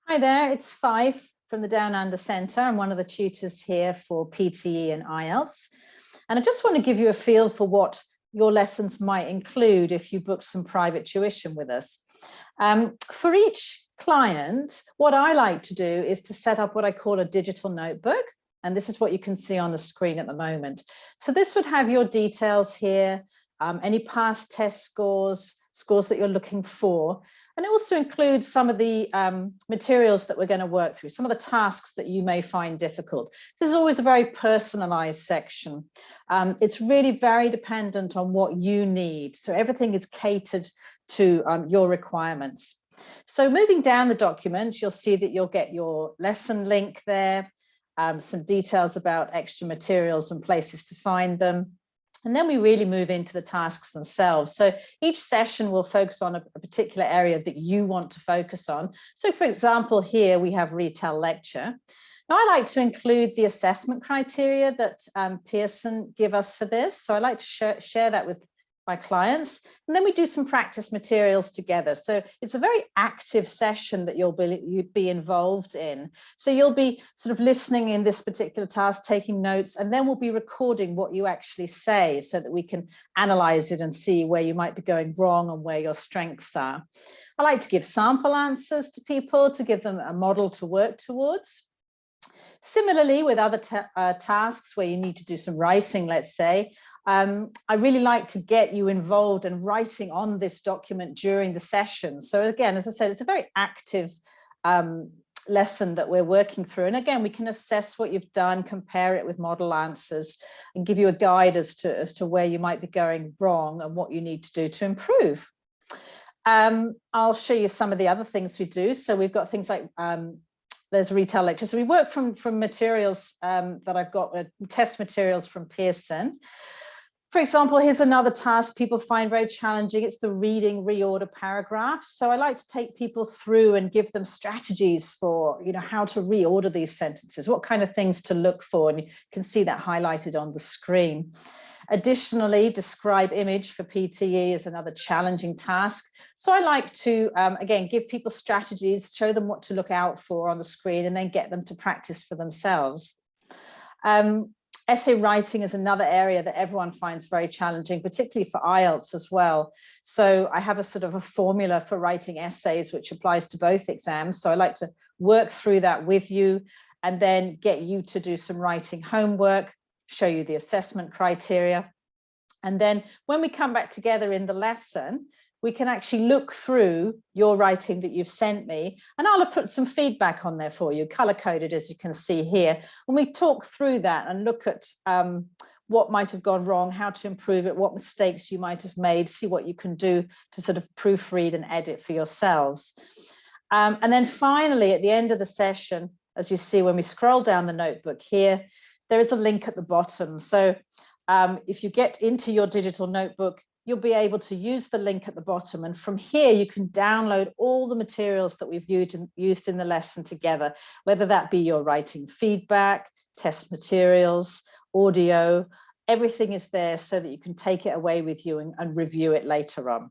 Hi there, it's Fife from the Down Under Centre. I'm one of the tutors here for PTE and IELTS. And I just want to give you a feel for what your lessons might include if you book some private tuition with us. For each client, what I like to do is to set up what I call a digital notebook. And this is what you can see on the screen at the moment. So this would have your details here, any past test scores that you're looking for. And it also includes some of the materials that we're going to work through, some of the tasks that you may find difficult. This is always a very personalized section. It's really very dependent on what you need. So everything is catered to your requirements. So moving down the document, you'll see that you'll get your lesson link there, some details about extra materials and places to find them. And then we really move into the tasks themselves. So each session will focus on a particular area that you want to focus on. So for example, here we have Retail Lecture. Now I like to include the assessment criteria that Pearson give us for this. So I like to share that with my clients, and then we do some practice materials together. So it's a very active session that you'd be involved in. So you'll be sort of listening in this particular task, taking notes, and then we'll be recording what you actually say so that we can analyze it and see where you might be going wrong and where your strengths are. I like to give sample answers to people to give them a model to work towards. Similarly, with other tasks where you need to do some writing, let's say, I really like to get you involved in writing on this document during the session. So again, as I said, it's a very active lesson that we're working through. And again, we can assess what you've done, compare it with model answers, and give you a guide as to where you might be going wrong and what you need to do to improve. I'll show you some of the other things we do. So we've got things like there's Retail Lecture. So we work from materials that I've got, test materials from Pearson. For example, here's another task people find very challenging. It's the reading reorder paragraphs. So I like to take people through and give them strategies for, how to reorder these sentences, what kind of things to look for. And you can see that highlighted on the screen. Additionally, describe image for PTE is another challenging task. So I like to, again, give people strategies, show them what to look out for on the screen, and then get them to practice for themselves. Essay writing is another area that everyone finds very challenging, particularly for IELTS as well. So I have a sort of a formula for writing essays, which applies to both exams. So I like to work through that with you and then get you to do some writing homework, show you the assessment criteria. And then when we come back together in the lesson, we can actually look through your writing that you've sent me, and I'll have put some feedback on there for you, color-coded, as you can see here. When we talk through that and look at what might have gone wrong, how to improve it, what mistakes you might have made, see what you can do to sort of proofread and edit for yourselves. And then finally, at the end of the session, as you see when we scroll down the notebook here, there is a link at the bottom. So if you get into your digital notebook, you'll be able to use the link at the bottom. And from here, you can download all the materials that we've used in the lesson together, whether that be your writing feedback, test materials, audio, everything is there so that you can take it away with you and review it later on.